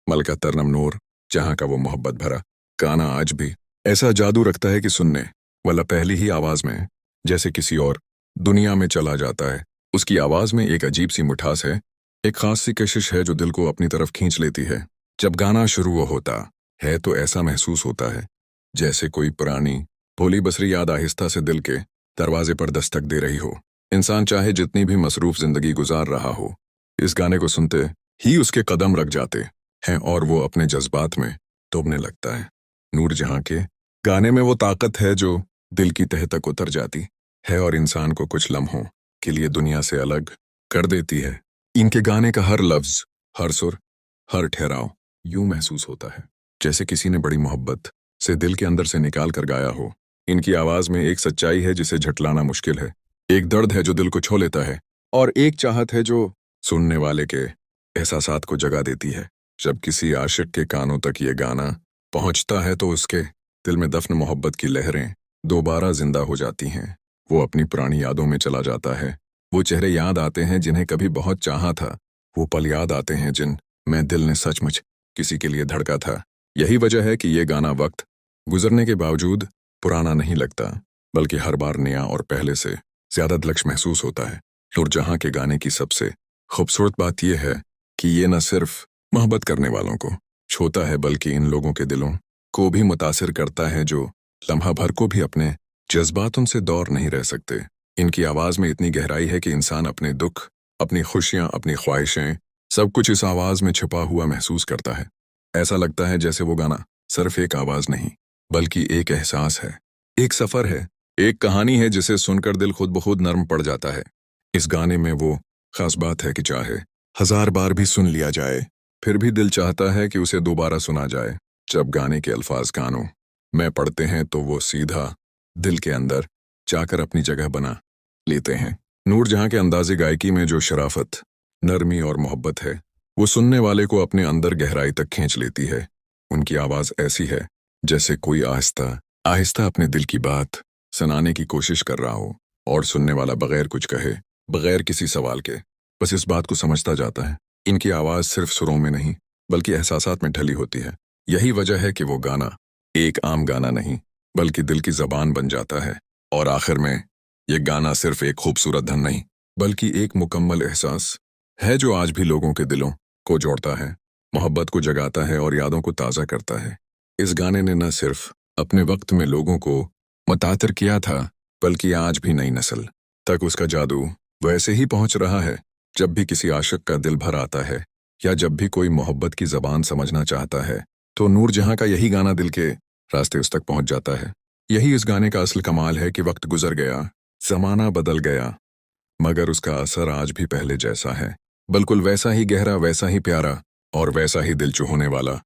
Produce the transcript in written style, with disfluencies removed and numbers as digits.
मलका तरनम नूर, जहाँ का वो मोहब्बत भरा गाना आज भी ऐसा जादू रखता है कि सुनने वाला पहली ही आवाज में जैसे किसी और दुनिया में चला जाता है। उसकी आवाज में एक अजीब सी मिठास है, एक खास सी कशिश है जो दिल को अपनी तरफ खींच लेती है। जब गाना शुरू होता है तो ऐसा महसूस होता है जैसे कोई पुरानी भोली बसरी याद आहिस्ता से दिल के दरवाजे पर दस्तक दे रही हो। इंसान चाहे जितनी भी मसरूफ जिंदगी गुजार रहा हो, इस गाने को सुनते ही उसके कदम रख जाते हैं और वो अपने जज्बात में डूबने लगता है। नूर जहां के गाने में वो ताकत है जो दिल की तह तक उतर जाती है और इंसान को कुछ लम्हों के लिए दुनिया से अलग कर देती है। इनके गाने का हर लफ्ज, हर सुर, हर ठहराव यूं महसूस होता है जैसे किसी ने बड़ी मोहब्बत से दिल के अंदर से निकाल कर गाया हो। इनकी आवाज में एक सच्चाई है जिसे झटलाना मुश्किल है, एक दर्द है जो दिल को छू लेता है और एक चाहत है जो सुनने वाले के एहसासात को जगा देती है। जब किसी आशिक के कानों तक ये गाना पहुंचता है तो उसके दिल में दफन मोहब्बत की लहरें दोबारा जिंदा हो जाती हैं। वो अपनी पुरानी यादों में चला जाता है। वो चेहरे याद आते हैं जिन्हें कभी बहुत चाहा था, वो पल याद आते हैं जिन में दिल ने सचमुच किसी के लिए धड़का था। यही वजह है कि ये गाना वक्त गुजरने के बावजूद पुराना नहीं लगता, बल्कि हर बार नया और पहले से ज्यादा दिलकश महसूस होता है। नूरजहां के गाने की सबसे खूबसूरत बात यह है कि ये न सिर्फ मोहब्बत करने वालों को छूता है, बल्कि इन लोगों के दिलों को भी मुतासिर करता है जो लम्हा भर को भी अपने जज्बातों से दूर नहीं रह सकते। इनकी आवाज में इतनी गहराई है कि इंसान अपने दुख, अपनी खुशियां, अपनी ख्वाहिशें सब कुछ इस आवाज में छुपा हुआ महसूस करता है। ऐसा लगता है जैसे वो गाना सिर्फ एक आवाज नहीं, बल्कि एक एहसास है, एक सफर है, एक कहानी है जिसे सुनकर दिल खुद ब खुद नर्म पड़ जाता है। इस गाने में वो खास बात है कि चाहे हजार बार भी सुन लिया जाए, फिर भी दिल चाहता है कि उसे दोबारा सुना जाए। जब गाने के अल्फाज कानों में पढ़ते हैं तो वो सीधा दिल के अंदर जाकर अपनी जगह बना लेते हैं। नूरजहां के अंदाज़े गायकी में जो शराफत, नरमी और मोहब्बत है, वो सुनने वाले को अपने अंदर गहराई तक खींच लेती है। उनकी आवाज़ ऐसी है जैसे कोई आहिस्ता आहिस्ता अपने दिल की बात सुनाने की कोशिश कर रहा हो और सुनने वाला बगैर कुछ कहे, बगैर किसी सवाल के बस इस बात को समझता जाता है। इनकी आवाज़ सिर्फ सुरों में नहीं, बल्कि एहसासात में ढली होती है। यही वजह है कि वो गाना एक आम गाना नहीं, बल्कि दिल की ज़बान बन जाता है। और आखिर में ये गाना सिर्फ एक खूबसूरत धन नहीं, बल्कि एक मुकम्मल एहसास है जो आज भी लोगों के दिलों को जोड़ता है, मोहब्बत को जगाता है और यादों को ताज़ा करता है। इस गाने ने न सिर्फ अपने वक्त में लोगों को मुतासिर किया था, बल्कि आज भी नई नस्ल तक उसका जादू वैसे ही पहुंच रहा है। जब भी किसी आशिक का दिल भर आता है या जब भी कोई मोहब्बत की ज़बान समझना चाहता है, तो नूरजहां का यही गाना दिल के रास्ते उस तक पहुंच जाता है। यही इस गाने का असल कमाल है कि वक्त गुजर गया, ज़माना बदल गया, मगर उसका असर आज भी पहले जैसा है, बिल्कुल वैसा ही गहरा, वैसा ही प्यारा और वैसा ही दिल छूने वाला।